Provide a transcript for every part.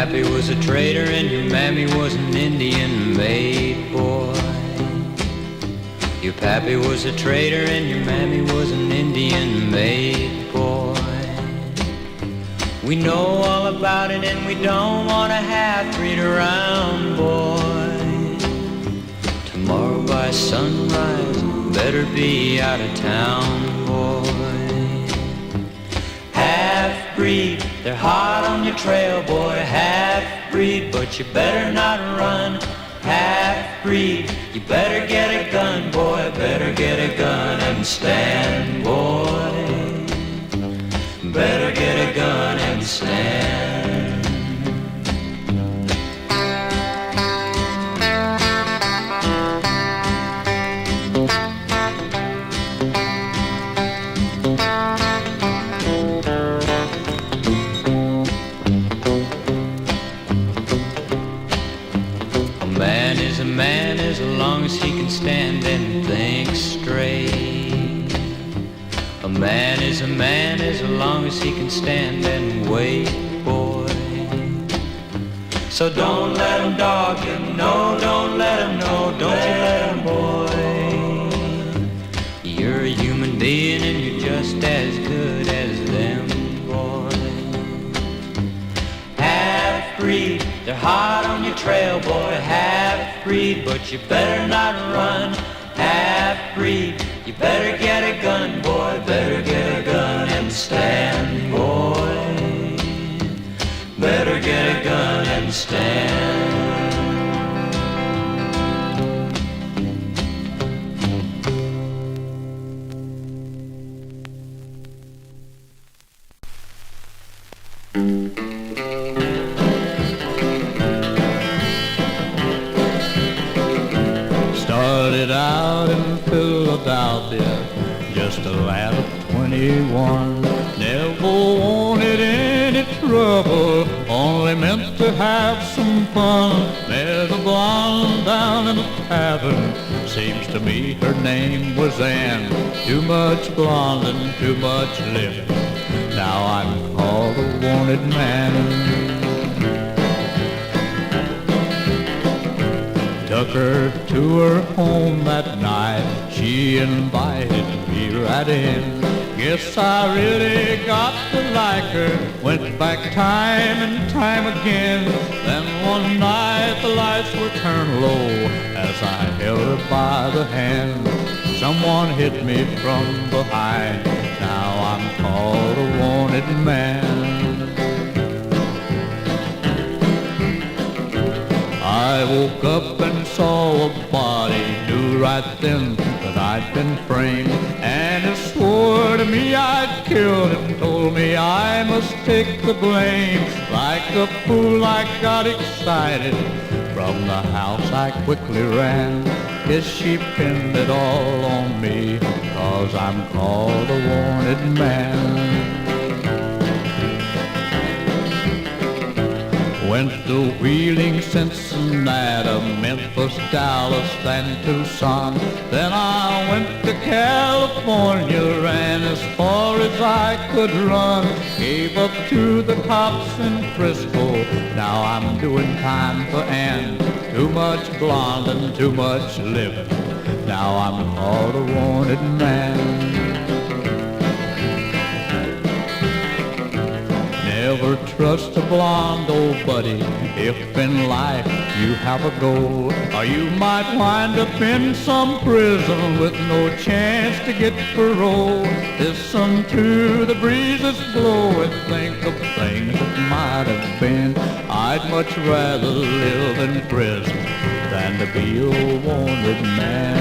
pappy was a trader and your mammy was an Indian maid, boy. Your pappy was a trader and your mammy was an Indian maid, boy. We know all about it and we don't want to half-breed around, boy. Tomorrow by sunrise, better be out of town, boy. Half-breed, they're hot on your trail, boy. Half-breed, but you better not run. Half-breed, you better get a gun, boy. Better get a gun and stand, boy. Better get a gun and stand. A man as long as he can stand and think straight. A man is as long as he can stand and wait, boy. So don't let him dog you, no, don't let him, no, don't you let him, boy. You're a human being and you're just as good as them, boy. Half-breed, they're hot on your trail, boy. Half-breed, but you better not run. Half-breed, you better get a gun, boy. Better get a gun and stand, boy. Better get a gun and stand. Started out in Philadelphia, just a lad of 21. Never wanted any trouble, only meant to have some fun. Met a blonde down in a tavern, seems to me her name was Ann. Too much blonde and too much lip, now I'm called a wanted man. Took her to her home that night, she invited me right in. Guess I really got to like her, went back time and time again. Then one night the lights were turned low as I held her by the hand. Someone hit me from behind, now I'm called a wanted man. I woke up and saw a body, knew right then that I'd been framed. And he swore to me I'd killed him, told me I must take the blame. Like a fool I got excited, from the house I quickly ran. Guess she pinned it all on me, 'cause I'm called a wanted man. Went to Wheeling, Cincinnati, Memphis, Dallas, then Tucson. Then I went to California, ran as far as I could run. Gave up to the cops in Frisco, now I'm doing time for Ann. Too much blonde and too much living, now I'm called a wanted man. Never trust a blonde old buddy, if in life you have a goal, or you might wind up in some prison with no chance to get parole. Listen to the breezes blow and think of things that might have been. I'd much rather live in prison than to be a wanted man.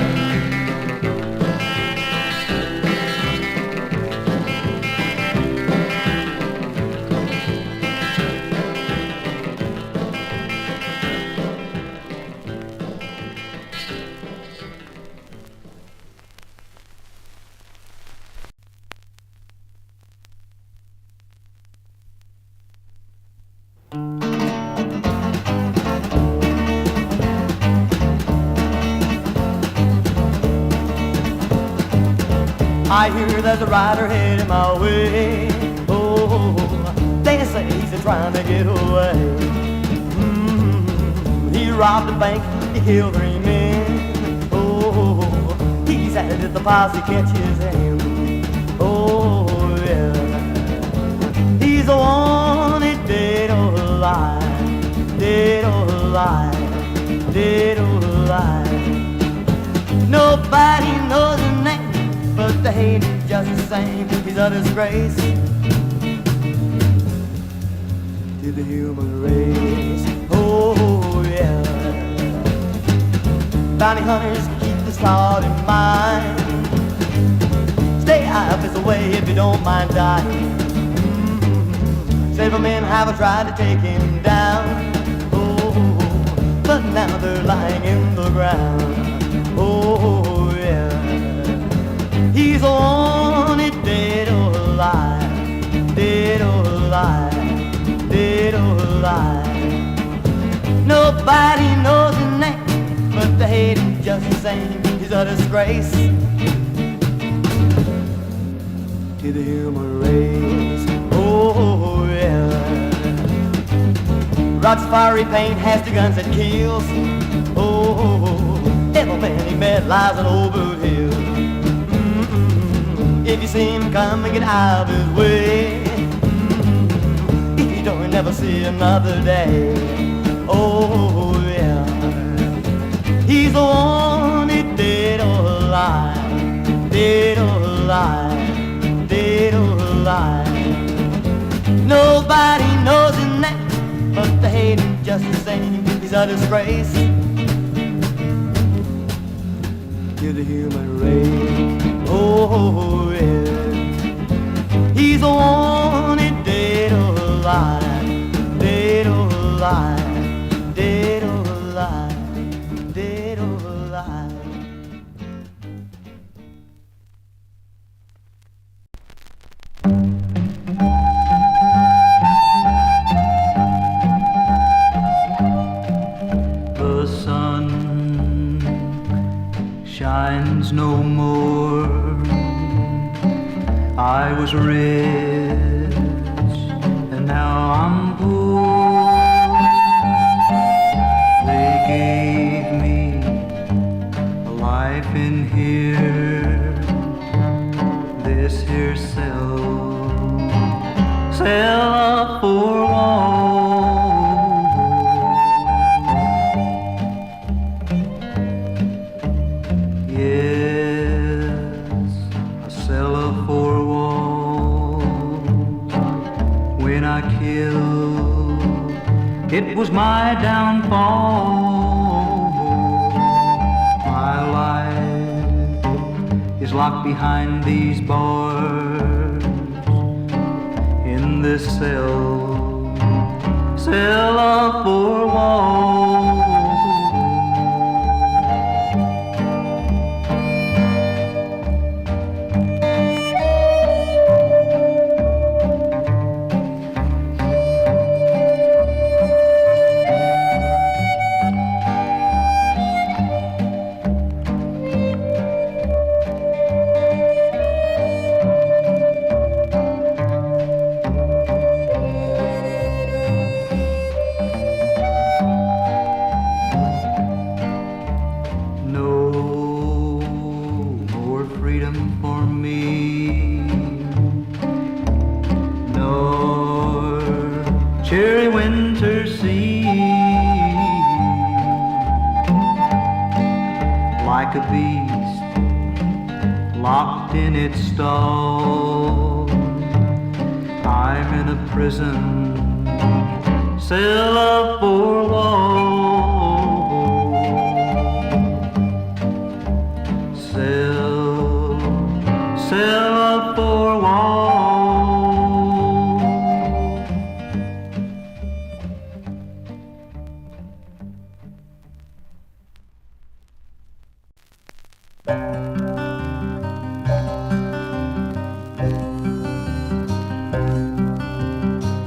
I hear there's a rider heading my way. Oh, they say he's trying to get away. robbed a bank, he killed 3 men. Oh, he's at it if the posse catches him. Oh, yeah. He's a wanted dead or alive, dead or alive, dead or alive. Nobody knows his name, but they hate him just the same. He's a disgrace to the human race. Oh, yeah. Bounty hunters keep this thought in mind. Stay out of his way if you don't mind dying. Several men have tried to take him down. Oh, but now they're lying in the ground. Oh, yeah. He's a wanted dead or alive, dead or alive, dead or alive. Nobody knows his name, but they hate him just the same. He's a disgrace to the human race. Oh, yeah. Rock's fiery paint has 2 guns that kills. Oh, every man he met lies on old Boot Hill. If you see him come and get out of his way, if you don't, you'll never see another day. Oh, yeah. He's a wanted dead or alive, dead or alive, dead or alive. Nobody knows his name, but they hate him just the same. He's a disgrace to the human race. Oh, yeah. He's a wanted dead or alive, dead or alive, dead or alive, dead or alive. The sun shines no more. I was rich and now I'm poor. They gave me a life in here, this here sell up for all. Yes, a cellar for walls. When I killed, it was my downfall. My life is locked behind these bars, in this cell up for walls. Like a beast locked in its stall, I'm in a prison cell of 4 walls. Cell of 4 walls.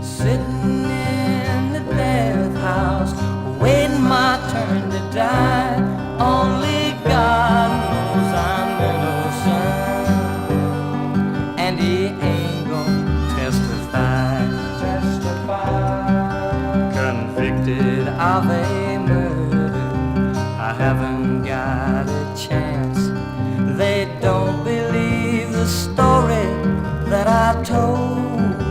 Sitting in the death house, waiting my turn to die. Only God knows I'm innocent, and He ain't gonna testify. Convicted of a murder had a chance. They don't believe the story that I told.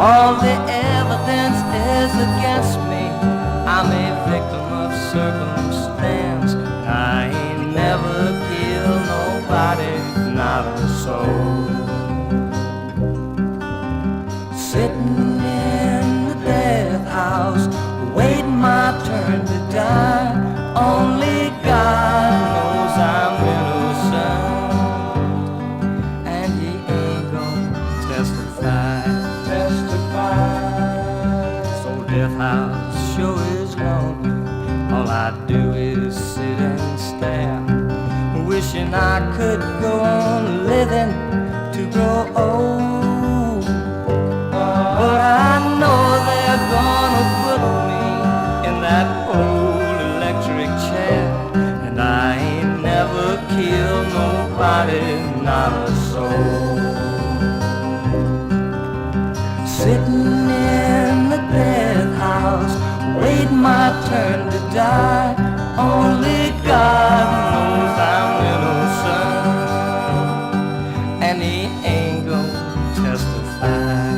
All the evidence is against me. I'm a victim of circumstance. I ain't never killed nobody, not a soul. Sitting in the death house, waiting my turn to die. Only God knows I'm innocent, and He ain't gonna testify. So death house sure is lonely. All I do is sit and stare, wishing I could go on living to grow old. But I know they're gonna put me in that old electric chair, and I ain't never killed nobody, not a soul. Sitting in the death house, waiting my turn to die. Only God knows I'm innocent, and He ain't gonna testify.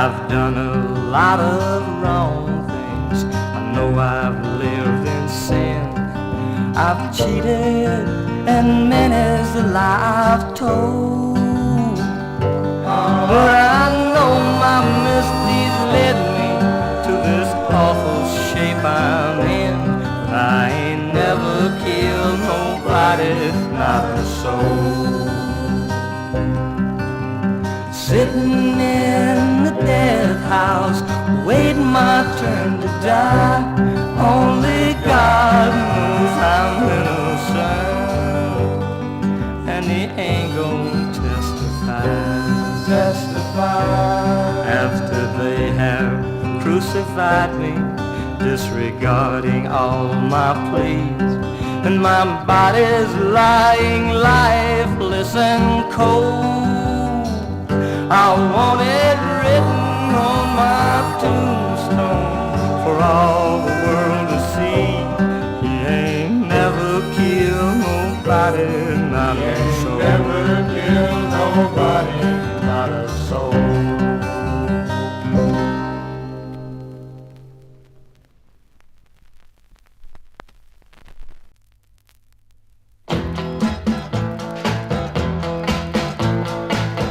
I've done a lot of wrong things. I know I've lived in sin. I've cheated, and many's the lie I've told. But I know my misdeeds led me to this awful shape I'm in. But I ain't never killed nobody, not a soul. Sitting in the death house, waiting my turn to die. Only God knows I'm innocent, and He ain't gonna testify. After they have crucified me, disregarding all my pleas, and my body's lying lifeless and cold, I want it written on my tombstone for all the world to see. He ain't never killed nobody, not a soul. Never killed nobody, not a soul.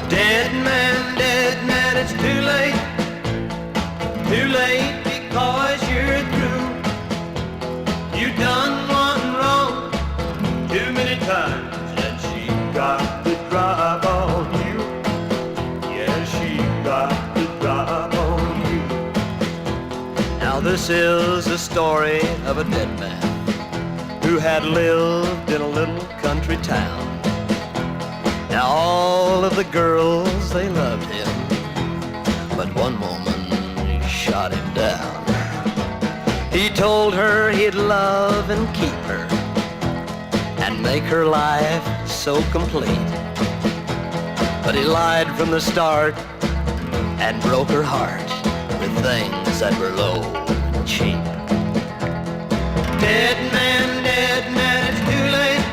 Dead man, it's too late. Too late because you're through. You done one wrong too many times, and she got the drop on you. Yeah, she got the drop on you. Now this is the story of a dead man who had lived in a little country town. Now all of the girls, they loved him, but one woman shot him down. He told her he'd love and keep her and make her life so complete. But he lied from the start and broke her heart with things that were low and cheap. Dead man, it's too late.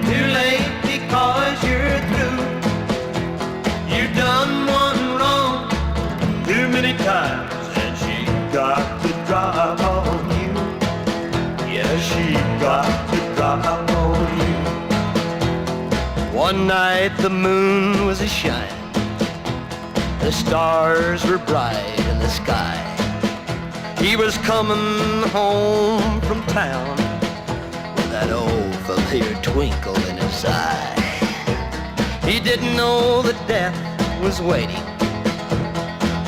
Too late because you're through. You done one wrong too many times, and she got the drop on you. Yeah, she got the drop on you. One night the moon was a-shining. The stars were bright in the sky. He was coming home from town with that old familiar twinkle in his eye. He didn't know that death was waiting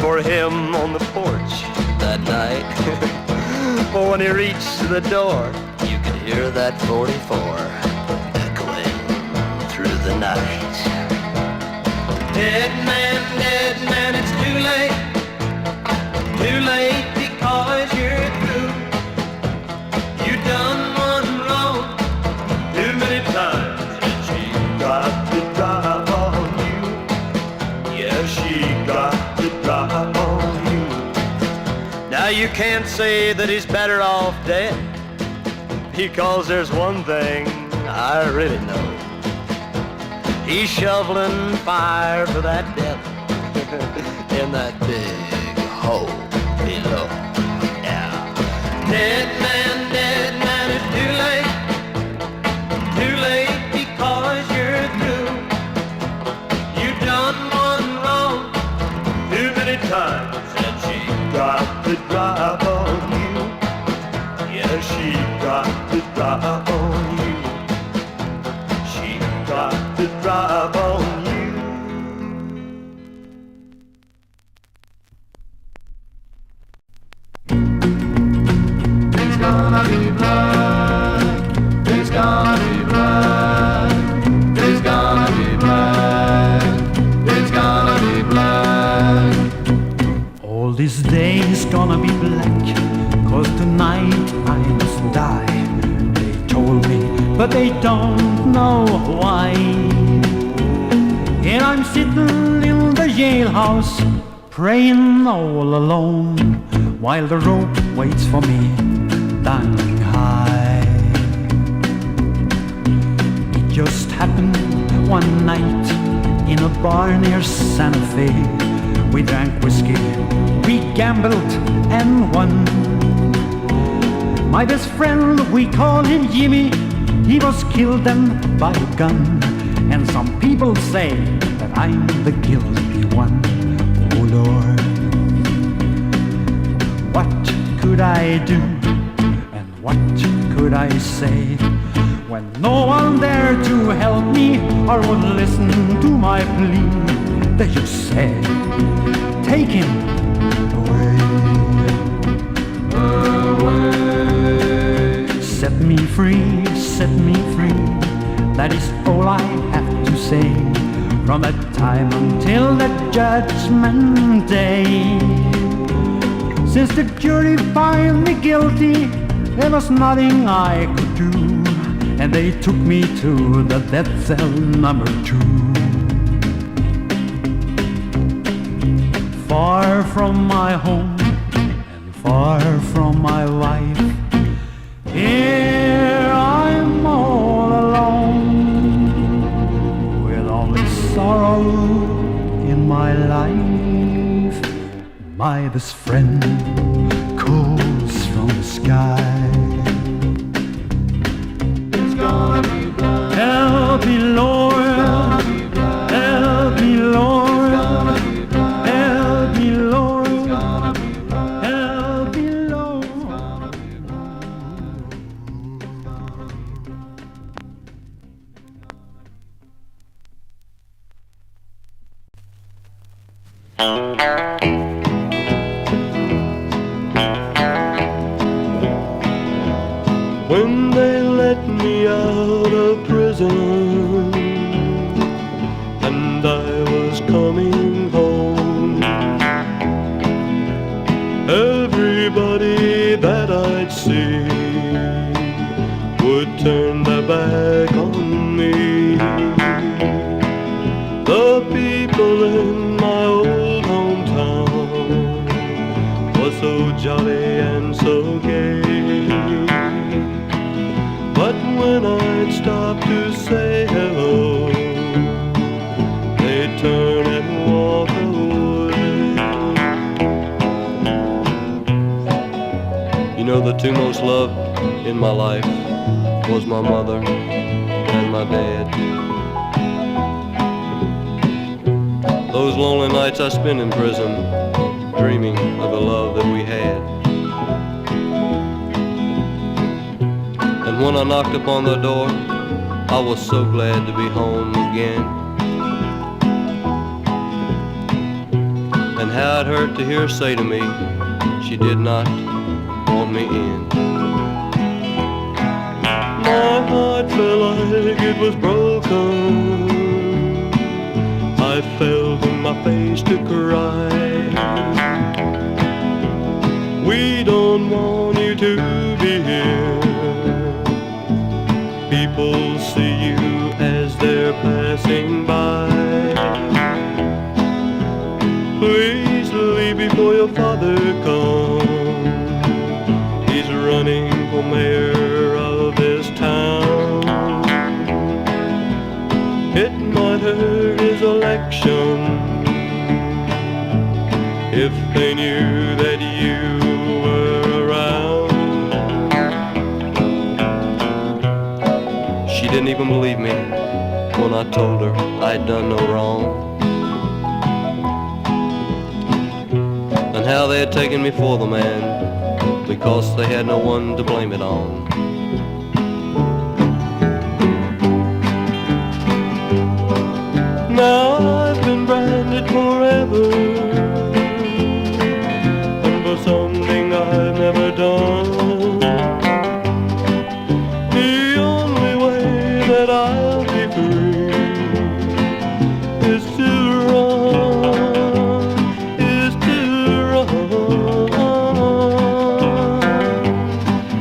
for him on the porch that night. But when he reached the door, you could hear that 44 echoing through the night. Dead man, it's too late. Too late because you're through. You done one wrong too many times, and she got the drop on you. Yeah, she got the drop on you. Now you can't say that he's better off dead, because there's one thing I really know. He's shoveling fire for that devil in that big hole below. Yeah. Dead man, it's too late. Too late because you're through. You've done one wrong too many times, and she got the drop on you. Yeah, she got the drop on you. She got the drop on you. There's gonna be blood. There's gonna be blood. There's gonna be blood. There's gonna be blood. All this day is gonna be black, 'cause tonight I must die. They told me, but they don't know why. And I'm sitting in the jailhouse, praying all alone, while the rope waits for me down high. It just happened one night in a bar near Santa Fe. We drank whiskey, we gambled and won. My best friend, we call him Jimmy, he was killed then by a gun. And some people say that I'm the guilty one. Oh Lord, what could I do? And what could I say when no one there to help me or would listen to my plea? They just said, take him away, away. Set me free, set me free. That is all I have to say. From that time until the judgment day. Since the jury found me guilty, there was nothing I could do, and they took me to the death cell number 2. Far from my home and far from my wife, here I'm all alone, with only sorrow in my life. My best friend calls from the sky. It's gonna be blood. Help me, Lord. Help me, Lord. Help me, Lord. Help me, Lord. When they let me out of prison and I was coming home, everybody that I'd see would turn their back on me. The people in my old hometown were so jolly and so gay. But when I'd stop to say hello, they'd turn and walk away. You know, the two most loved in my life was my mother and my dad. Those lonely nights I spent in prison, dreaming of the love that we had. And when I knocked upon their door, I was so glad to be home again. And how it hurt to hear her say to me, she did not want me in. My heart felt like it was broken. I fell to my face to cry. We don't want you to be here. People see you as they're passing by. Please leave before your father comes. running for mayor of this town. It might hurt his election if they knew that you were around. She didn't even believe me when I told her I'd done no wrong, and how they had taken me for the man because they had no one to blame it on. Now I've been branded forever, and for something I've never done. The only way that I'll be free is to run, is to run,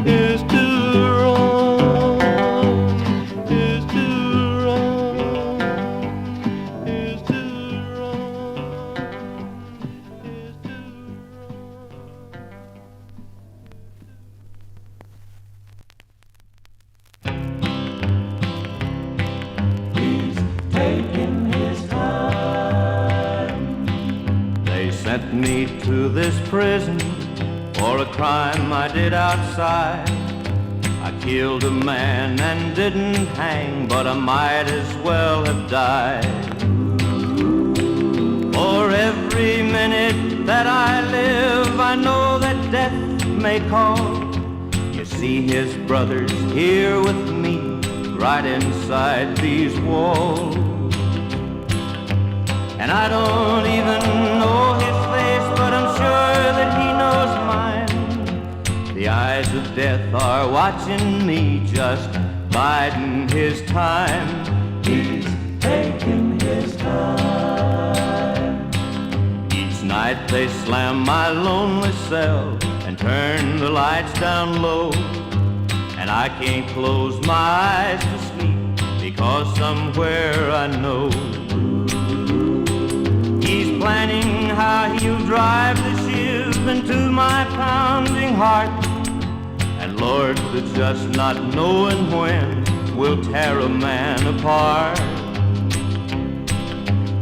is to run, is to run, is to run, is to They sent me to this prison for a crime I did outside. I killed a man and didn't hang, but I might as well have died. For every minute that I live, I know that death may call. You see his brothers here with me, right inside these walls. And I don't even know his face, but I'm sure that he knows mine. The eyes of death are watching me, just biding his time. He's taking his time. Each night they slam my lonely cell and turn the lights down low, and I can't close my eyes to sleep because somewhere I know he's planning how he'll drive the shiv into my pounding heart. And Lord, the just not knowing when will tear a man apart.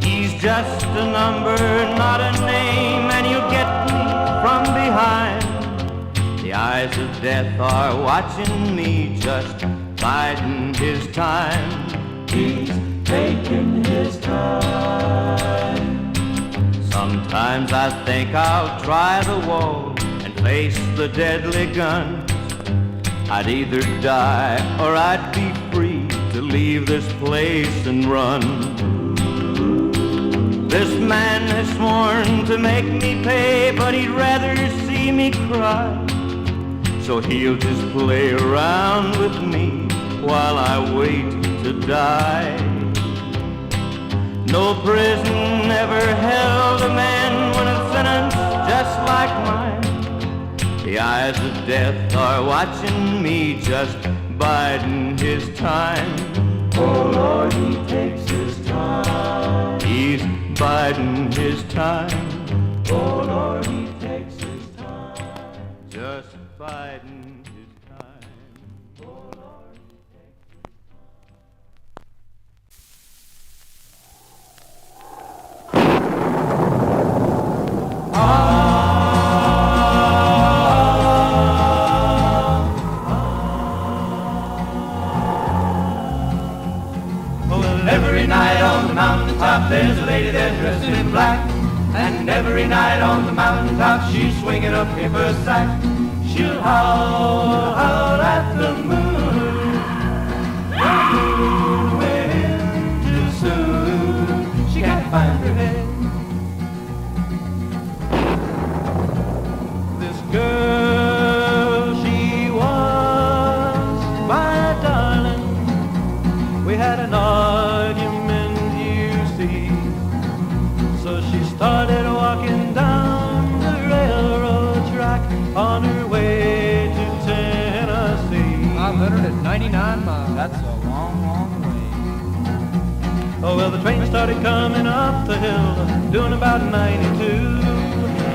He's just a number, not a name, and he'll get me from behind. The eyes of death are watching me, just biding his time. He's taking his time. Sometimes I think I'll try the wall and face the deadly guns. I'd either die or I'd be free to leave this place and run. This man has sworn to make me pay, but he'd rather see me cry. So he'll just play around with me while I wait to die. No prison ever held a man when a sentence just like mine. The eyes of death are watching me, just biding his time. Oh Lord, he takes his time. He's biding his time. Oh Lord, he takes his time. Just biding his time. Oh Lord, he takes his Every night on the mountaintop there's a lady there dressed in black. And every night on the mountaintop she's swinging a paper sack. She'll howl, howl at the moon. The moon went in too soon. She can't find her head. This girl, she was my darling. We had an argument, you see. So she started walking down the railroad track on her way to Tennessee. 599 miles. That's a long, long way. Oh, well, the train started coming up the hill, doing about 92.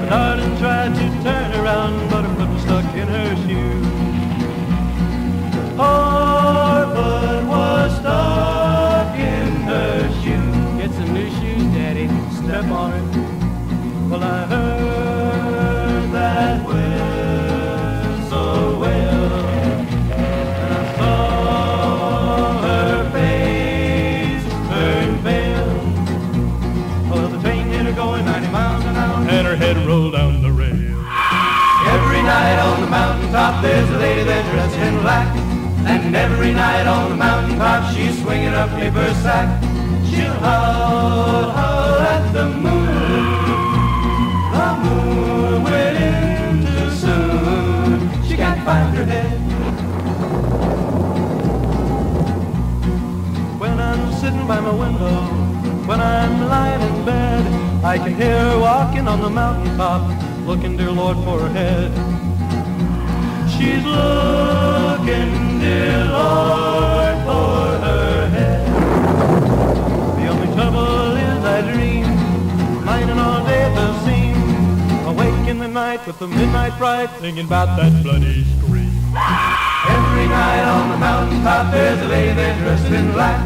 My darling tried to turn around, but her foot was stuck in her shoe. And every night on the mountaintop she's swinging a paper sack. She'll howl, howl at the moon. The moon went in too soon. She can't find her head. When I'm sitting by my window, when I'm lying in bed, I can hear her walking on the mountaintop, looking, dear Lord, for her head. She's looking, dear Lord, for her head. The only trouble is I dream, night and all day at the seam, awake in the night with the midnight fright, thinking about that bloody scream. Every night on the mountaintop there's a lady dressed in black.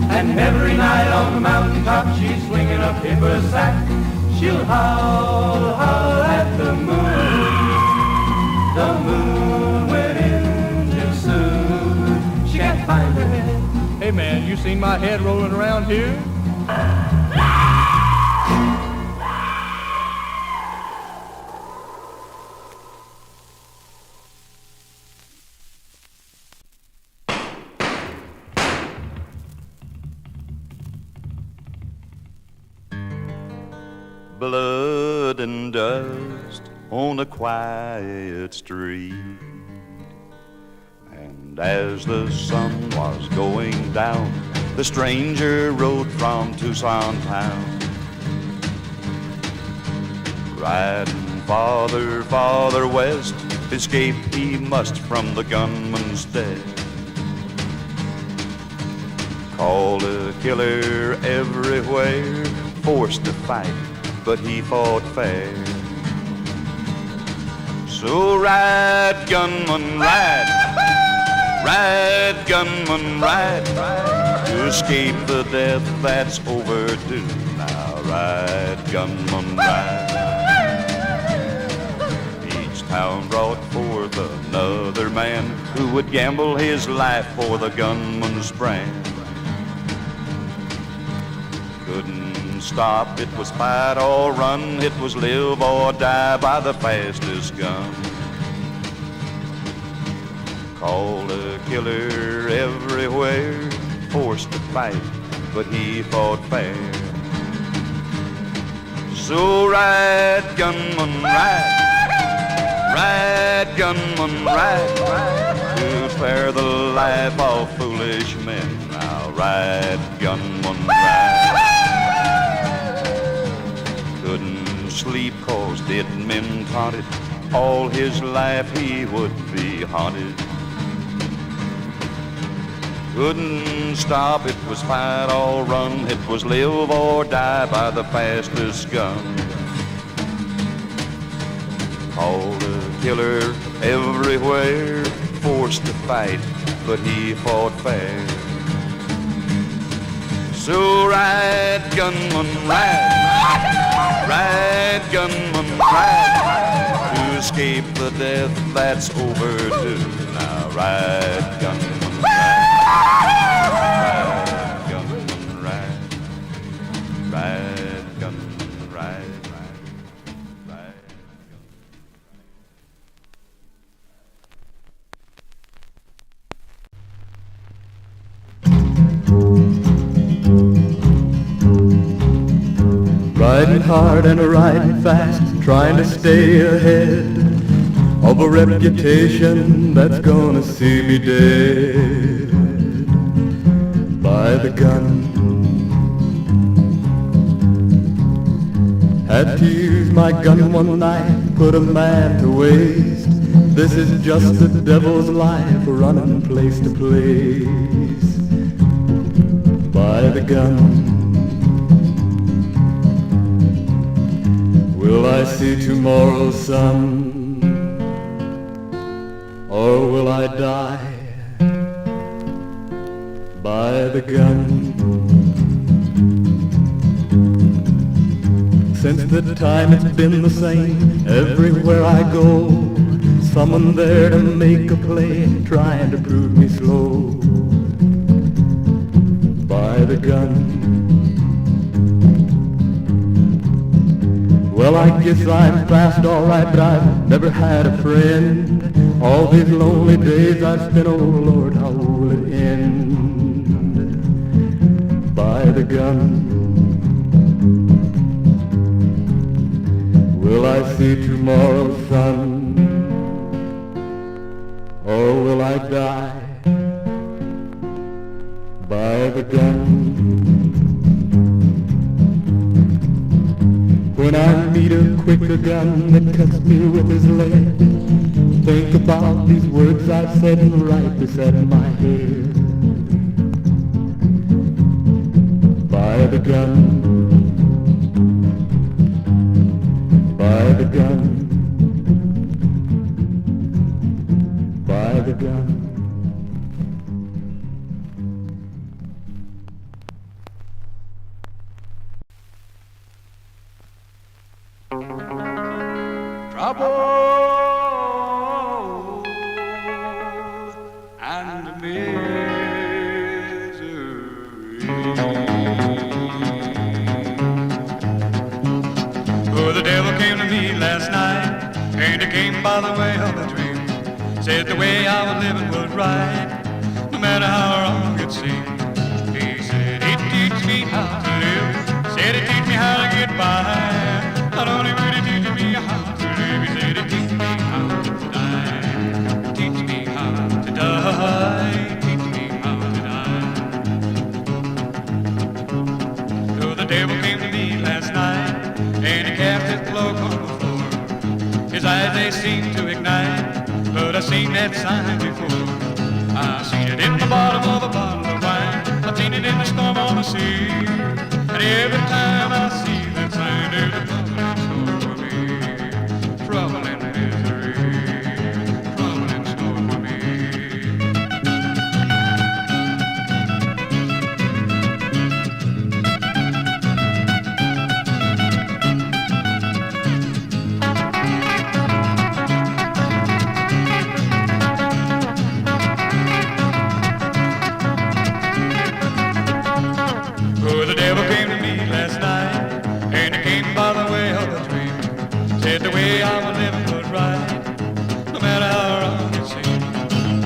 And every night on the mountaintop she's swinging a paper sack. She'll howl, howl at the moon. The moon went in too soon. She can't find her head. Hey man, you seen my head rolling around here? Blood and dust on a quiet street. And as the sun was going down, the stranger rode from Tucson town, riding farther, farther west. Escape he must from the gunman's death. Called a killer everywhere, forced to fight, but he fought fair. So ride, gunman, ride. Ride, gunman, ride. To escape the death that's overdue. Now ride, gunman, ride. Each town brought forth another man who would gamble his life for the gunman's brand. Couldn't stop, it was fight or run, it was live or die by the fastest gun. Called a killer everywhere, forced to fight, but he fought fair. So ride, gunman, ride. Ride, gunman, ride. To spare the life of foolish men. Now ride, gunman, ride. Couldn't sleep 'cause dead men taunted. All his life he would be haunted. Couldn't stop, it was fight or run, it was live or die by the fastest gun. Called a killer everywhere, forced to fight, but he fought fair. So ride, gunman, ride. Ride, gunman, ride. To escape the death that's overdue. Now ride, gunman, ride. Ride, gunman, ride. Ride, gunman, ride. Ride. Riding hard and riding fast, trying to stay ahead of a reputation that's gonna see me dead by the gun. Had to use my gun one night, put a man to waste. This is just the devil's life, running place to place by the gun. Will I see tomorrow's sun, or will I die by the gun? Since the time it's been the same, everywhere I go, someone there to make a play, trying to prove me slow by the gun. Well, I guess I'm fast, all right, but I've never had a friend. All these lonely days I spent, oh Lord, how will it end? By the gun. Will I see tomorrow's sun, or will I die by the gun? When I meet a quicker gun that cuts me with his leg, think about these words I've said right beside my head. By the gun, by the gun, by the gun. Trouble and misery. Oh, the devil came to me last night, and he came by the way of a dream. Said the way I was living was right, no matter how wrong it seemed. He said he'd teach me how to live, said he'd teach me how to get by. Not only would he teach me how to live, he said he'd teach me how to die. Teach me how to die, teach me how to die. So the devil came to me last night, and he cast his cloak on the floor. His eyes, they seemed to ignite, but I've seen that sign before. I've seen it in the bottom of a bottle of wine, I've seen it in the storm on the sea, and every time I see that sign, there's a trouble in store for me. Trouble and misery, trouble in store for me. Oh, the devil came to me last night, and he came by the way of a dream. Said the way I was living was right, no matter how wrong it seemed.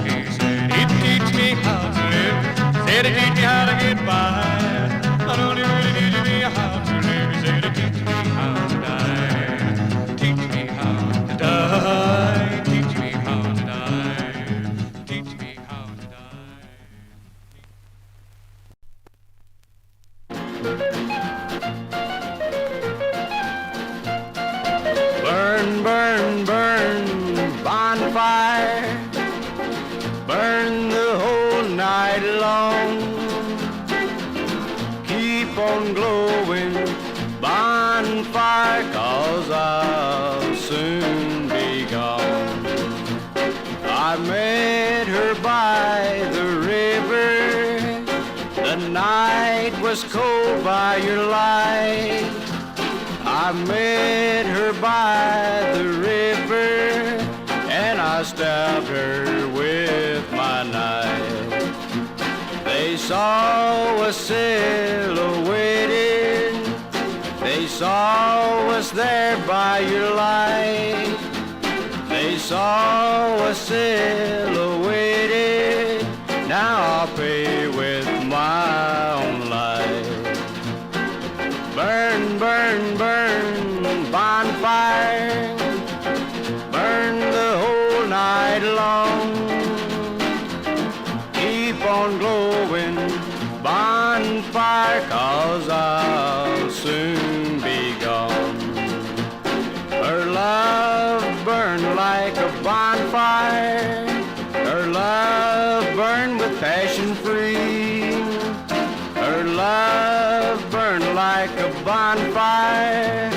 He said he'd teach me how to live, said he'd teach me how to get by. Not only would he teach me how to live, he said he'd teach me how to die. Teach me how to die, teach me how to die, teach me how to die. Burn, burn, burn, bonfire, burn the whole night long. Keep on glowing, bonfire, 'cause I'll soon be gone. I met her by the river, the night was cold by your light. I met her by the river, and I stabbed her with my knife. They saw us silhouetted, they saw us there by your light. They saw us silhouetted, now I'll pay with my own life. Burn, burn, burn, bonfire, burn the whole night long. Keep on glowing, bonfire, 'cause I'll soon be gone. Her love burned like a bonfire, her love burned with passion free. Her love burned like a bonfire,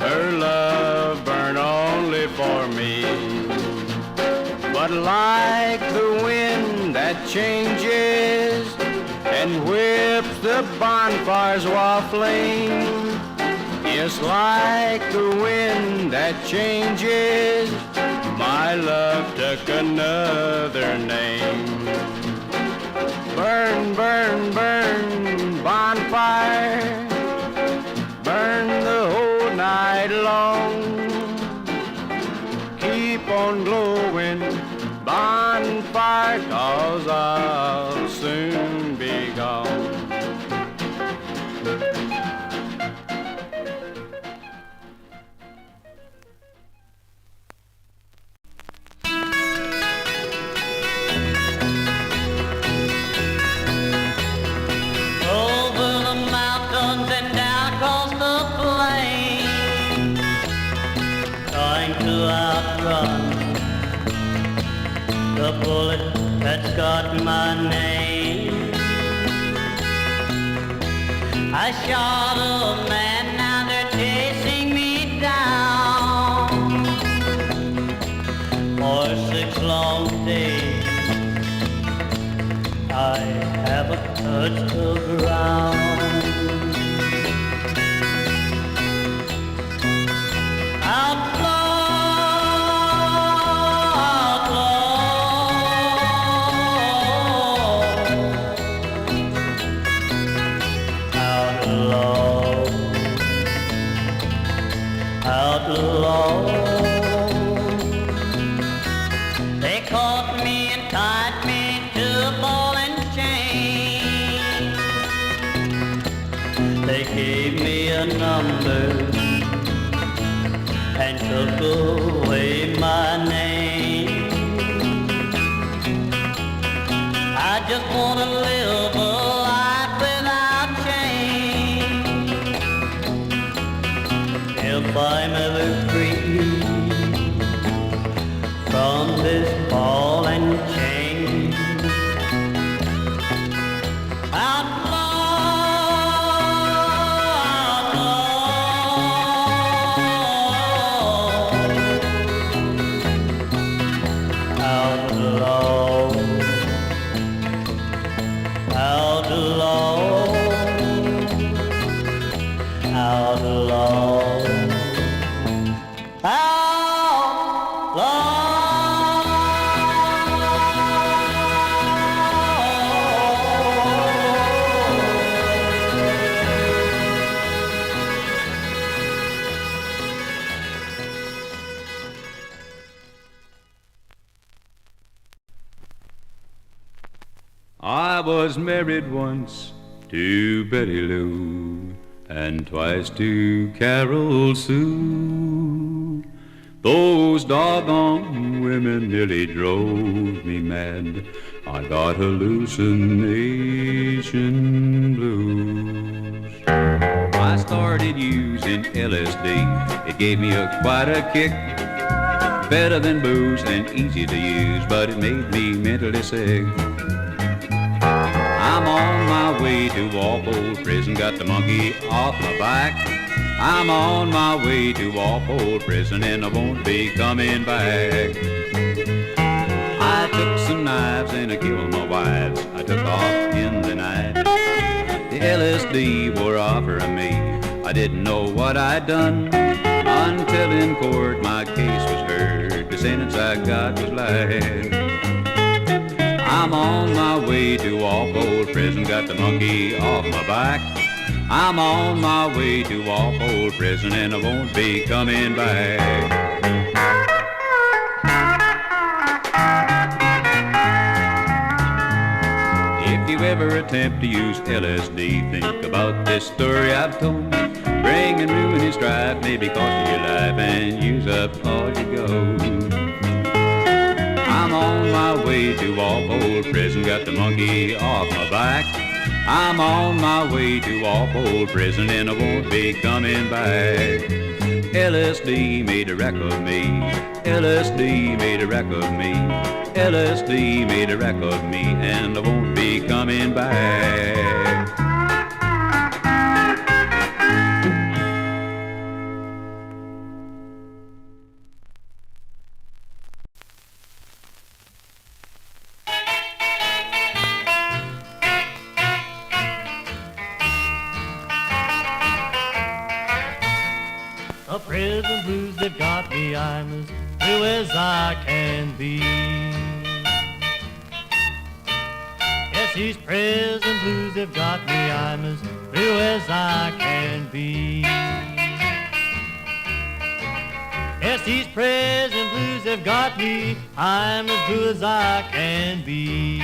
her love burned only for me. But like the wind that changes and whips the bonfires waffling, yes, like the wind that changes, my love took another name. Burn, burn, burn, bonfire, burn the whole night long. Keep on glowing, 'cause I'll soon be gone. Over the mountains and down across the plain, trying to outrun the bullet that's got my name. I shot a man, now they're chasing me down for 6 long days. I haven't touched the ground. Outlaw. They caught me and tied me to a ball and chain. They gave me a number and took away my name. I just want to live a life without shame. If I'm ever free from this ball and chain, outlaw, outlaw. I was married once to Betty Lou and twice to Carol Sue. Those doggone women nearly drove me mad. I got hallucination blues. I started using LSD. It gave me quite a kick. Better than booze and easy to use, but it made me mentally sick. I'm on my way to Walpole Prison, got the monkey off my back. I'm on my way to Walpole Prison and I won't be coming back. I took some knives and I killed my wives. I took off in the night. The LSD were offering me. I didn't know what I'd done until in court my case was heard. The sentence I got was life. I'm on my way to Walpole Prison, got the monkey off my back. I'm on my way to Walpole Prison and I won't be coming back. If you ever attempt to use LSD, think about this story I've told. Bringing ruin and strife, maybe cost you your life and use up all your gold. I'm on my way to Walpole Prison, got the monkey off my back. I'm on my way to Walpole Prison and I won't be coming back. LSD made a wreck of me. LSD made a wreck of me. LSD made a wreck of me and I won't be coming back. The prison blues, they've got me, I'm as blue as I can be. Yes, these prison blues, they've got me, I'm as blue as I can be. Yes, these prison blues, they've got me, I'm as blue as I can be.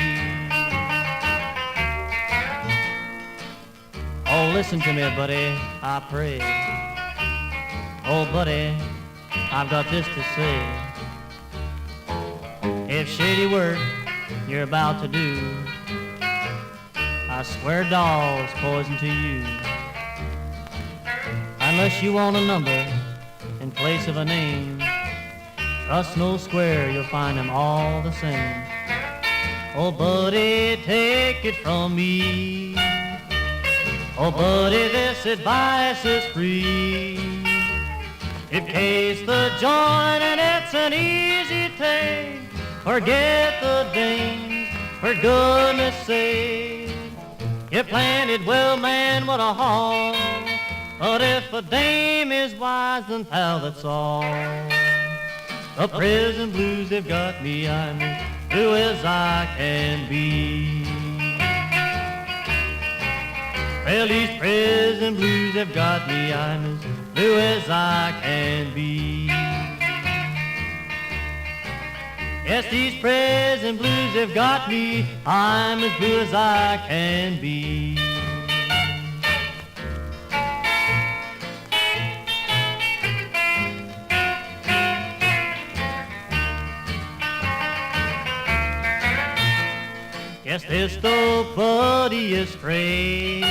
listen to me, buddy, I pray. Oh, buddy, I've got this to say. If shady work you're about to do, I swear doll's poison to you. Unless you want a number in place of a name, trust no square, you'll find them all the same. Oh, buddy, take it from me. Oh, buddy, this advice is free. If case the joint and it's an easy take, forget the dames, for goodness sake. You planted well, man, what a haul. But if a dame is wise, then pal, that's all. The prison blues, they've got me, I'm as blue as I can be. Well, these prison blues have got me, I'm as blue as I can be. Yes, these prison blues have got me, I'm as blue as I can be. Yes, this old buddy is straight.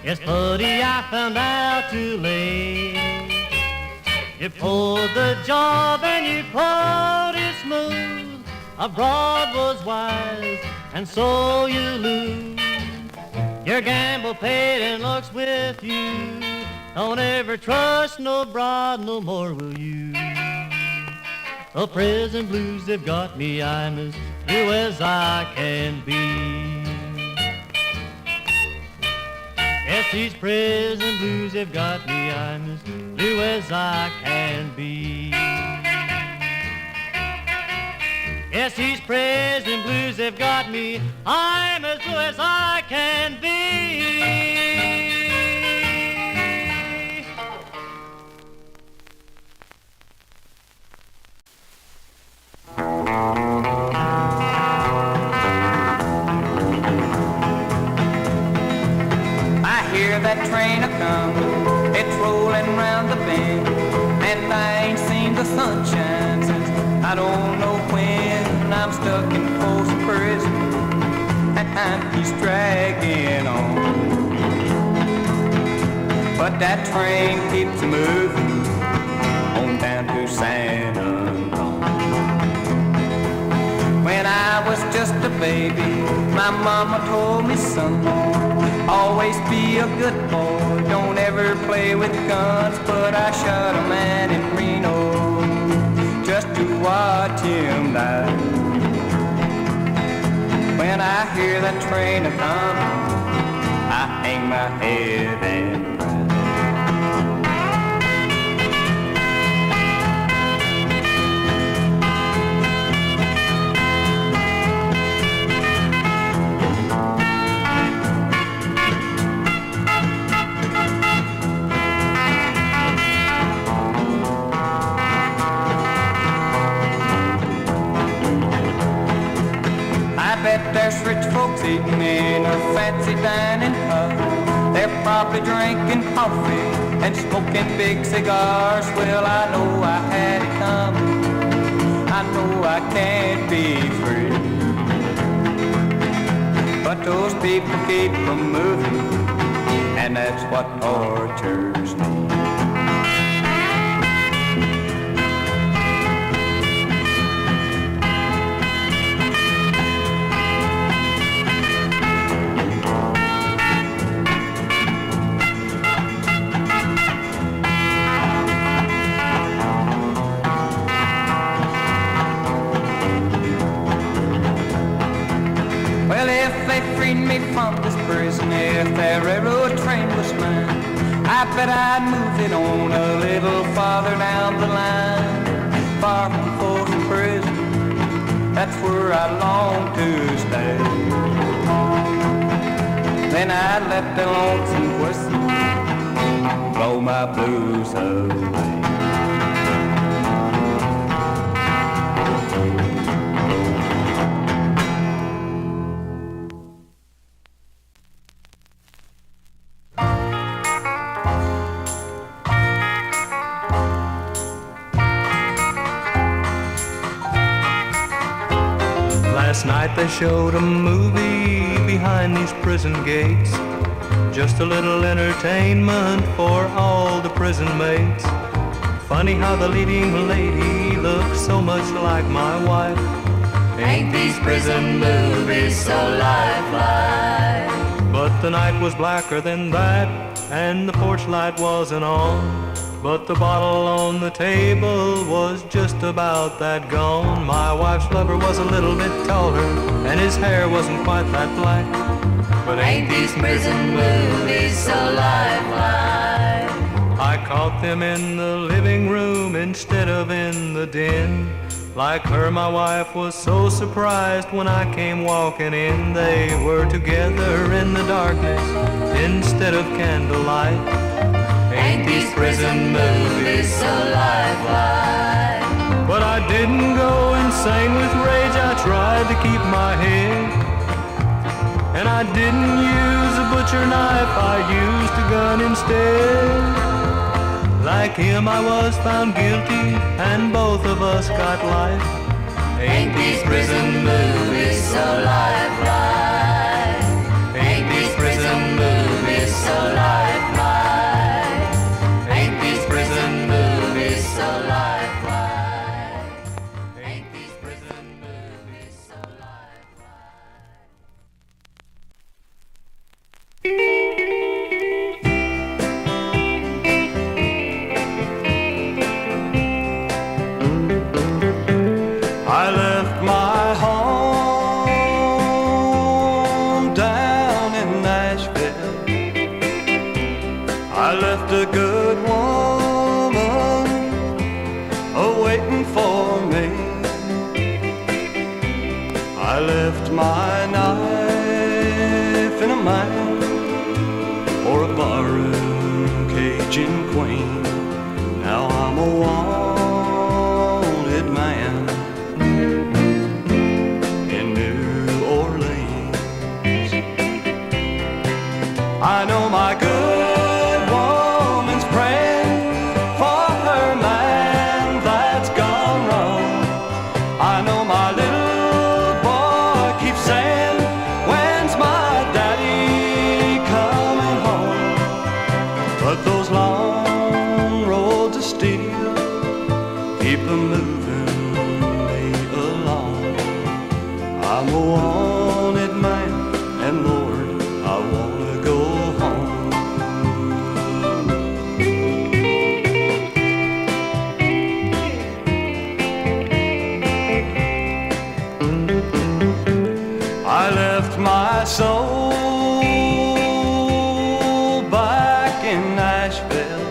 Yes, buddy, I found out too late. You pulled the job and you pulled it smooth. Abroad was wise, and so you lose. Your gamble paid and looks with you. Don't ever trust no broad no more, will you? The prison blues, they've got me, I'm as blue as I can be. Yes, these prison blues have got me, I'm as blue as I can be. Yes, these prison blues have got me, I'm as blue as I can be. That train a-comin', it's rollin' round the bend, and I ain't seen the sunshine since I don't know when. I'm stuck in Folsom Prison, and time keeps dragging on. But that train keeps moving on down to San Antonio. When I was just a baby, my mama told me, son, always be a good boy, don't ever play with guns. But I shot a man in Reno just to watch him die. When I hear that train a-comin', I hang my head and cry. There's rich folks eating in a fancy dining hall. They're probably drinking coffee and smoking big cigars. Well, I know I had it coming, I know I can't be free. But those people keep from moving, and that's what tortures me. From this prison, if that railroad train was mine, I bet I'd move it on a little farther down the line. Far from Folsom Prison, that's where I long to stay. Then I'd let the lonesome whistle blow my blues away. they showed a movie behind these prison gates. Just a little entertainment for all the prison mates. Funny how the leading lady looks so much like my wife. Ain't these prison movies so lifelike? But the night was blacker than that, and the porch light wasn't on. But the bottle on the table was just about that gone. My wife's lover was a little bit taller, and his hair wasn't quite that black. But ain't these prison movies so lifelike? I caught them in the living room instead of in the den. Like her, my wife was so surprised when I came walking in. They were together in the darkness instead of candlelight. Ain't these prison movies so lifelike? But I didn't go insane with rage, I tried to keep my head. And I didn't use a butcher knife, I used a gun instead. Like him I was found guilty, and both of us got life. Ain't these prison movies so lifelike? Ain't these prison movies so lifelike? Ain't these prison movies so lifelike? Ain't these prison movies so I left my home down in Nashville. I left a good woman waiting for me. I left my knife in a mine for a barroom Cajun queen. Now I'm a wanted man in New Orleans. I know my good woman's praying for her man that's gone wrong. I know my little boy keeps saying, when's my daddy coming home? But those long roads of steel keep them moving me along. I'm a wanted man, and Lord, I wanna go home. I left my soul back in Nashville.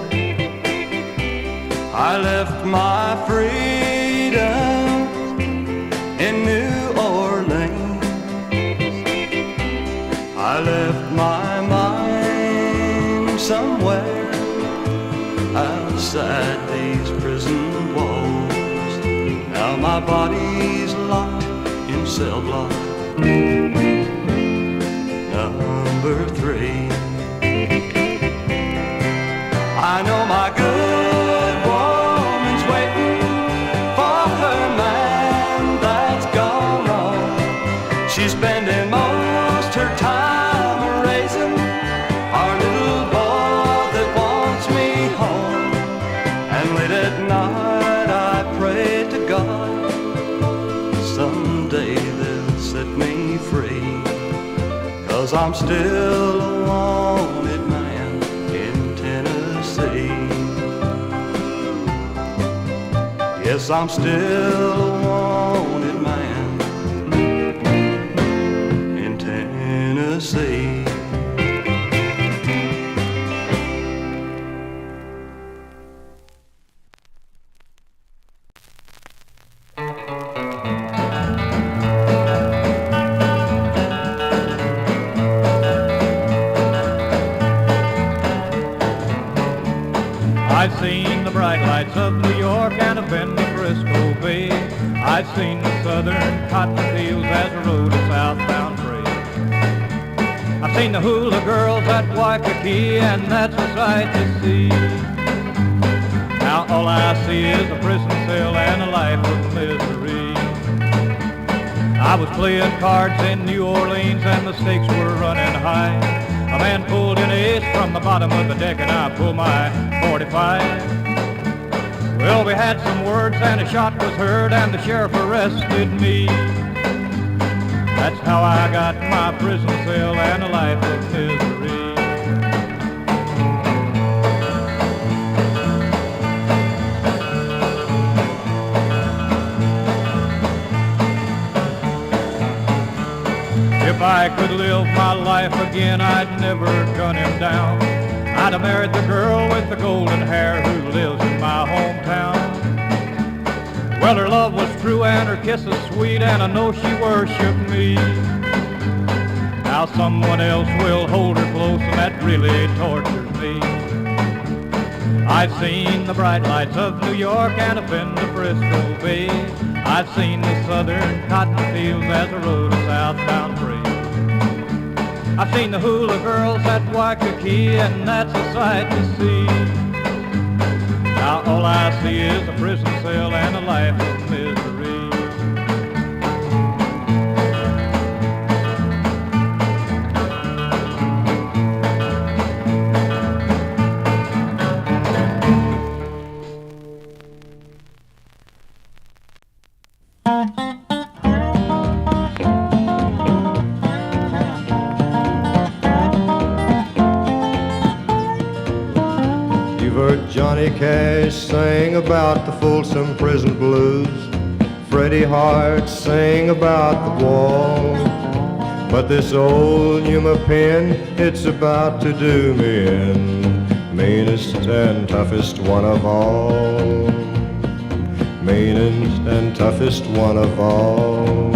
I left my freedom in New Orleans. I left my mind somewhere outside these prison walls. Now my body's locked in cell block number 3. I know my good woman's waiting for her man that's gone wrong. She's spending most her time raising our little boy that wants me home. And late at night I pray to God someday they'll set me free. 'Cause I'm still a wanted man in Tennessee. Yes, I'm still a wanted man in Tennessee. I've seen the bright lights of New York and I've been to Frisco Bay. I've seen the southern cotton fields as I rode a southbound train. I've seen the hula girls at Waikiki, and that's a sight to see. Now all I see is a prison cell and a life of misery. I was playing cards in New Orleans and the stakes were running high. A man pulled an ace from the bottom of the deck and I pulled my 45. Well, we had some words and a shot was heard and the sheriff arrested me. That's how I got my prison cell and a life of misery. If I could live my life again, I'd never gun him down. I'd have married the girl with the golden hair who lives in my hometown. Well, her love was true and her kisses sweet, and I know she worshiped me. Now someone else will hold her close, and that really tortures me. I've seen the bright lights of New York and I've been to Frisco Bay. I've seen the southern cotton fields as I rode a southbound freight. I've seen the hula girls at Waikiki, and that's a sight to see. Now all I see is a prison cell and a life of misery. Johnny Cash sang about the Folsom Prison Blues. Freddie Hart sang about the wall. But this old Yuma pen, it's about to do me in. Meanest and toughest one of all. Meanest and toughest one of all.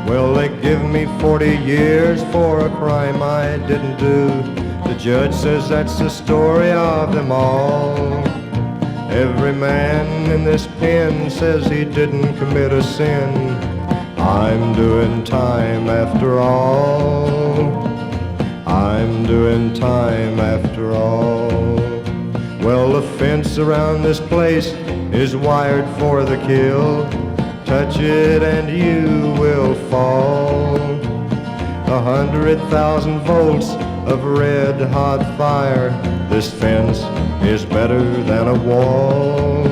Well, they give me 40 years for a crime I didn't do. The judge says that's the story of them all. Every man in this pen says he didn't commit a sin. I'm doing time after all. I'm doing time after all. Well, the fence around this place is wired for the kill. Touch it and you will fall. 100,000 volts of red-hot fire. This fence is better than a wall.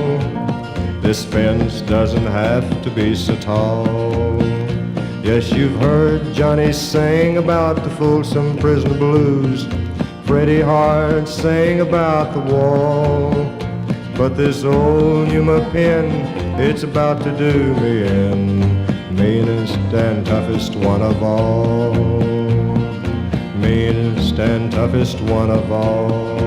This fence doesn't have to be so tall. Yes, you've heard Johnny sing about the Folsom Prison Blues. Freddie Hart sang about the wall. But this old Yuma pen, it's about to do me in. Meanest and toughest one of all. Meanest and toughest one of all.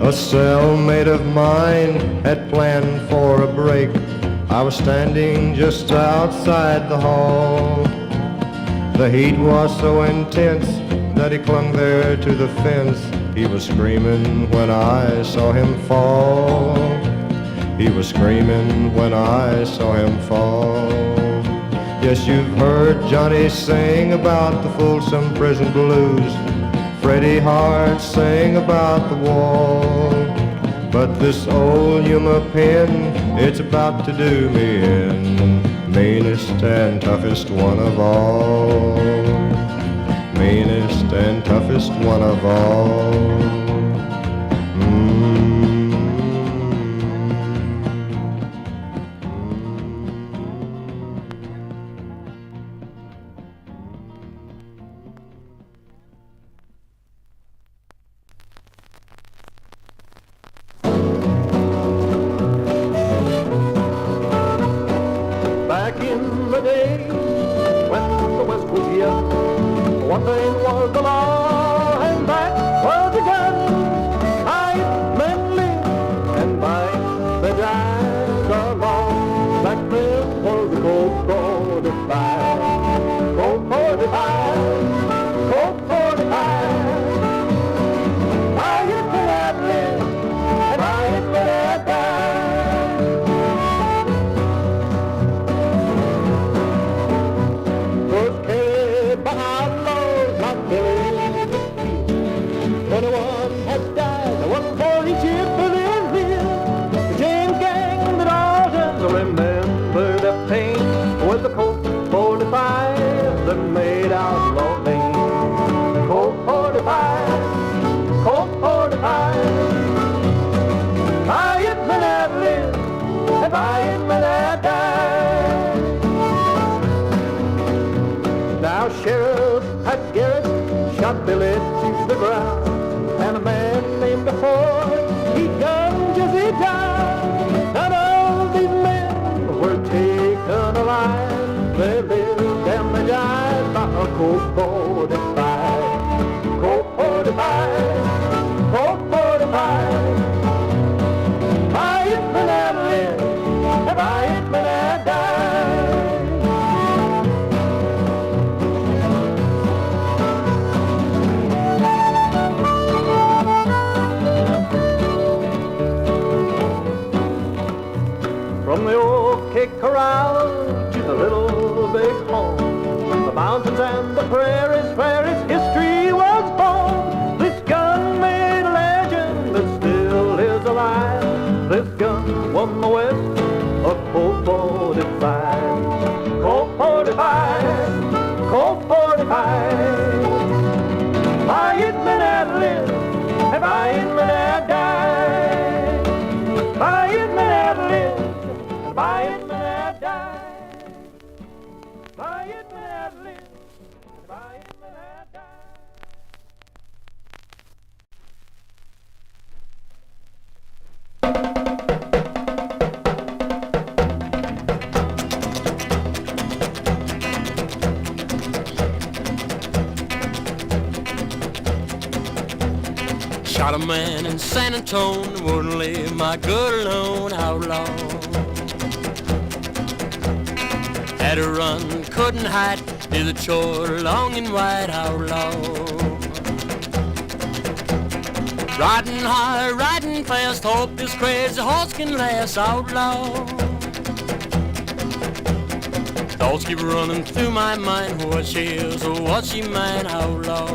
A cellmate of mine had planned for a break. I was standing just outside the hall. The heat was so intense that he clung there to the fence. He was screaming when I saw him fall. He was screaming when I saw him fall. Yes, you've heard Johnny sing about the Folsom Prison Blues. Freddie Hart sang about the wall. But this old Yuma pen, it's about to do me in. Meanest and toughest one of all. Meanest and toughest one of all. Back in the day when the West was young, one thing was the law and that was the gun. Fight men live and fight they die. The law back then was the Colt 45. Colt 45, Colt 45. I hit the that live and I hit the that die. Colt 45, Colt 45, Colt 45. If I hit me that live, if I hit me that die. From the old Cape Corral to the little big home, the mountains and the prairies where its history was born. This gun made a legend that still is alive. This gun won the West a Colt 45. Colt 45, Colt 45. If I hit me that live, if I hit me that die. If I hit me that live, if I hit me that die. If I hit me that live, if I hit me that die. Shot a man in San Antonio, wouldn't leave my good alone, outlaw. Had to run, couldn't hide, did the chore long and wide, outlaw. Riding hard, riding fast, hope this crazy horse can last, outlaw. Thoughts keep running through my mind, what she is or what she mine, outlaw.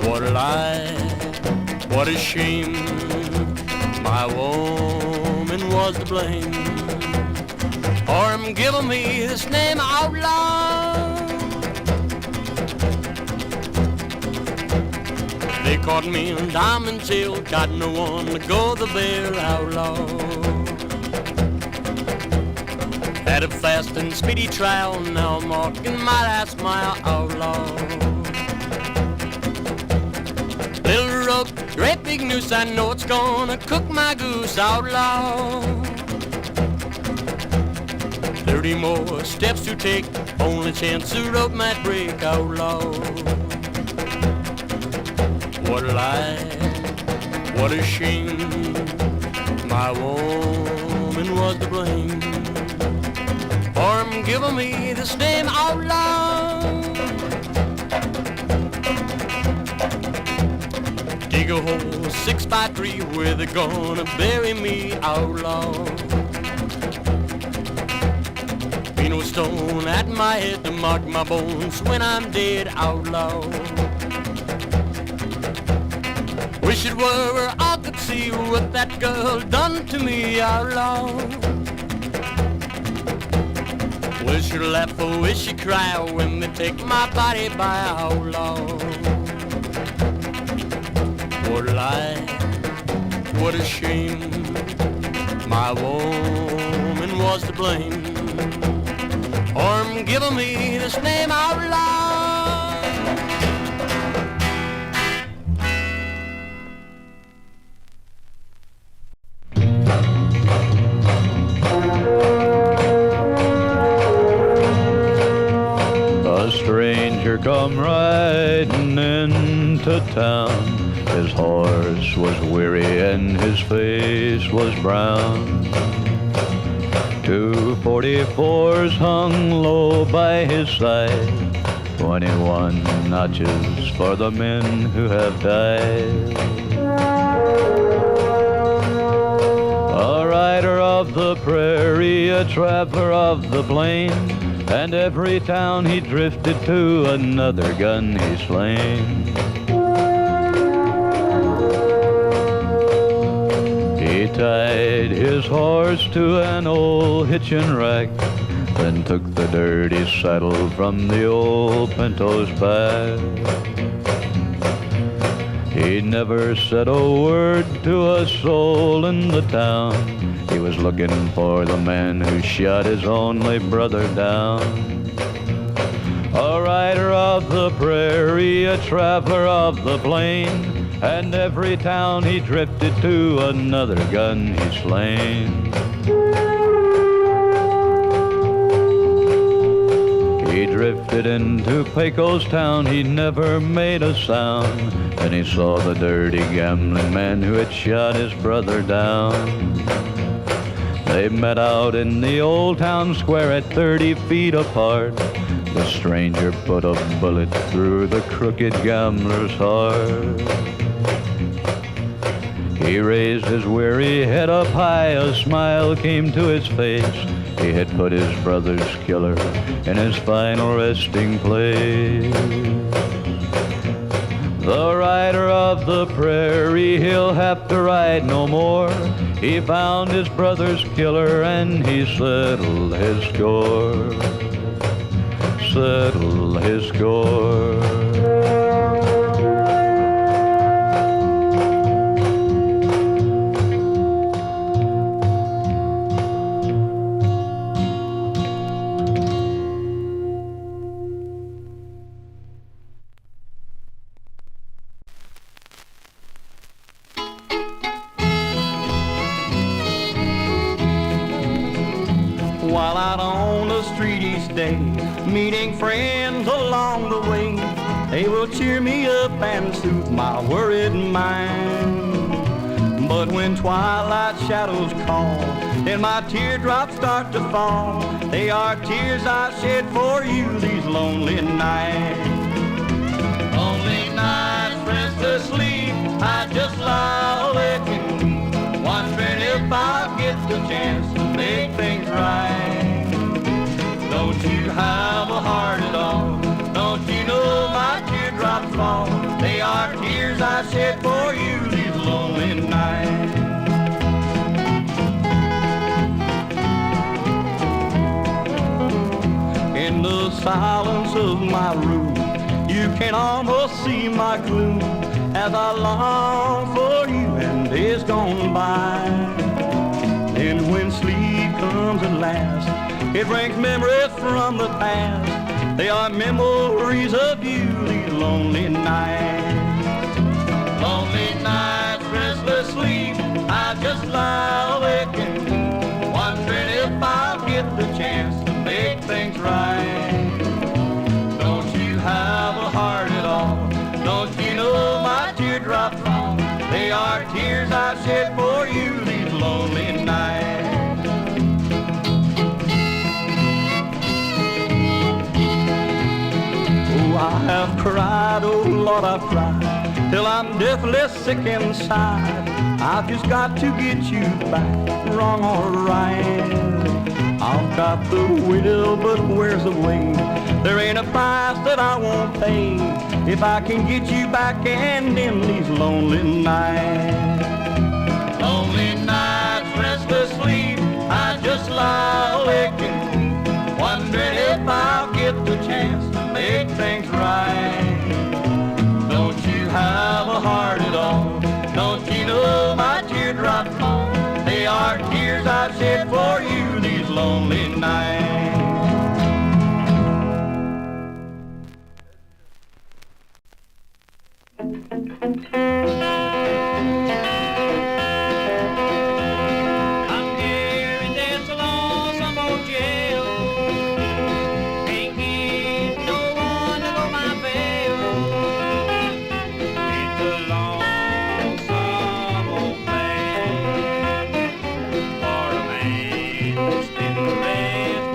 What a lie, what a shame, my woman was to blame. Or I'm giving me this name, outlaw. They caught me in Diamond Jail, got no one to go the bail, outlaw. Had a fast and speedy trial, now I'm walking my last mile, outlaw. Little rope, great big noose, I know it's gonna cook my goose, outlaw. 30 more steps to take, only chance the rope might break, outlaw. What a lie, what a shame, my woman was to blame. Or I'm giving me this name, outlaw. Dig a hole 6 by 3 where they're gonna bury me, outlaw. Be no stone at my head to mark my bones when I'm dead, outlaw. Wish it were where I could see what that girl done to me, outlaw. Wish you laugh or wish you cry when they take my body by, outlaw. What a lie, what a shame, my woman was to blame. Or I'm giving me this name, outlaw. A stranger come riding into town. His horse was weary and his face was brown. 2 44s hung low by his side, 21 notches for the men who have died. A rider of the prairie, a traveler of the plain, and every town he drifted to, another gun he slain. He tied his horse to an old hitching rack, then took the dirty saddle from the old pinto's back. He never said a word to a soul in the town. He was looking for the man who shot his only brother down. A rider of the prairie, a traveler of the plain, and every town he drifted to, another gun he slain. He drifted into Pecos town, he never made a sound. Then he saw the dirty gambling man who had shot his brother down. They met out in the old town square at 30 feet apart. The stranger put a bullet through the crooked gambler's heart. He raised his weary head up high, a smile came to his face. He had put his brother's killer in his final resting place. The rider of the prairie, he'll have to ride no more. He found his brother's killer and he settled his score. Settled his score. While out on the street each day, meeting friends along the way, they will cheer me up and soothe my worried mind. But when twilight shadows call and my teardrops start to fall, they are tears I shed for you these lonely nights. Lonely nights, restless sleep, I just lie awake and weep, wondering if I'll get the chance to make things right. Don't you have a heart at all? Don't you know my teardrops fall? They are tears I shed for you these lonely nights. In the silence of my room, you can almost see my gloom as I long for you and days gone by. And when sleep comes at last, it brings memories from the past. They are memories of you, these lonely nights. Lonely nights, restless sleep, I just lie awake and weep, wondering if I'll get the chance to make things right. Don't you have a heart at all? Don't you know my teardrops fall? They are tears I shed for you these lonely nights. Oh, I have cried, oh Lord, I've cried, till I'm deathly sick inside. I've just got to get you back, wrong or right. I've got the will, but where's the way? There ain't a price that I won't pay if I can get you back and in these lonely nights. Lonely nights, restless sleep, I just lie awake and weep, wondering if I'll get the chance to make things right. Don't you have a heart at all? Don't you know my teardrops fall? They are tears I've shed for you these lonely nights. I'm here in this lonesome old jail. Ain't get no one to go my bail. It's a lonesome old place for a man to spend the rest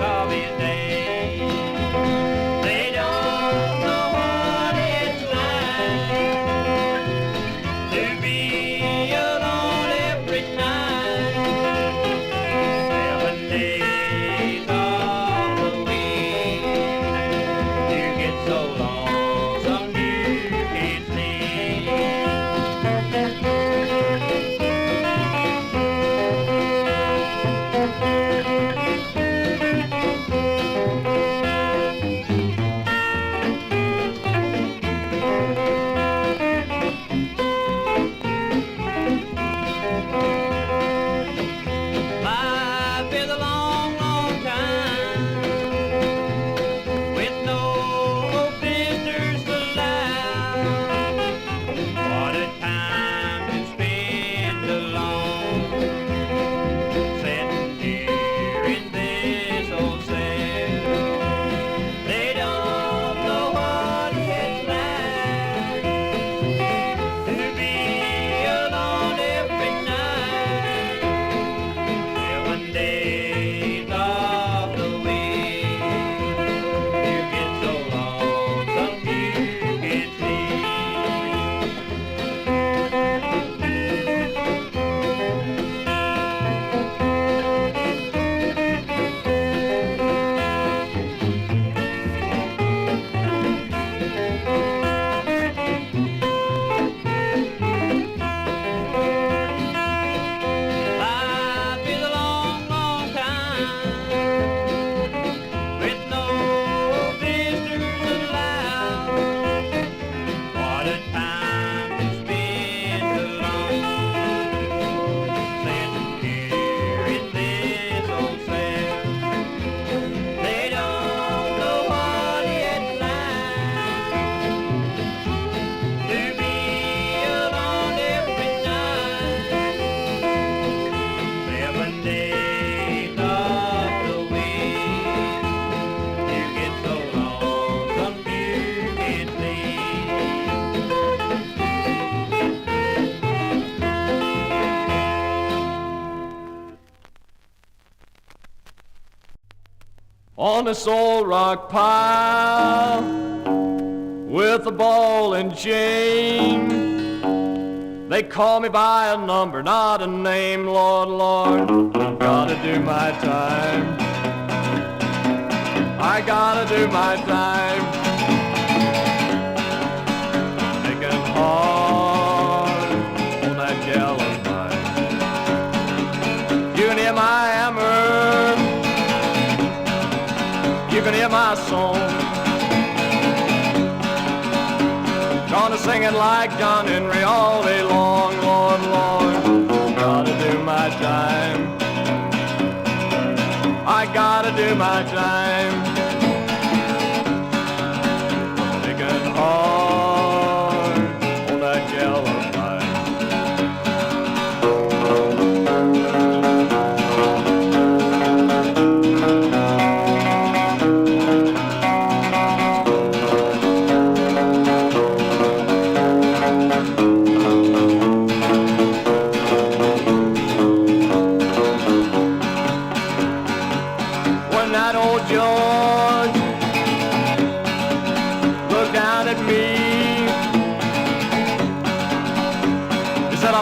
on this old rock pile with a ball and chain. They call me by a number, not a name, Lord, Lord. Gotta do my time. I gotta do my time. Making hard on that gal of mine. You can hear my hammer. You can hear my song. Gonna sing it like John Henry all day long, Lord, Lord. Gotta do my time. I gotta do my time. Making hard on that gal of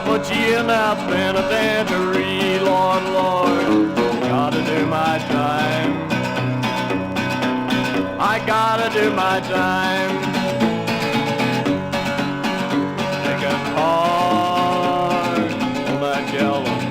put you in that penitentiary, Lord, Lord. Gotta do my time. I gotta do my time. Taking hard on that gal of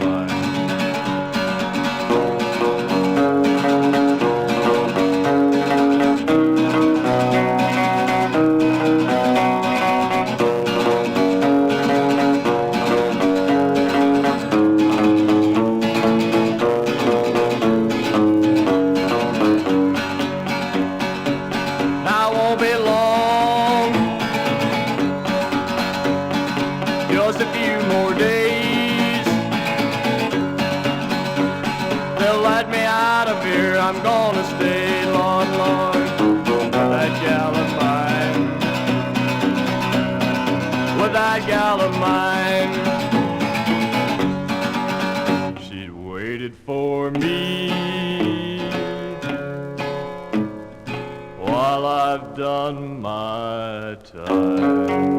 I'm gonna stay, Lord, Lord, with that gal of mine, with that gal of mine. She'd waited for me while I've done my time.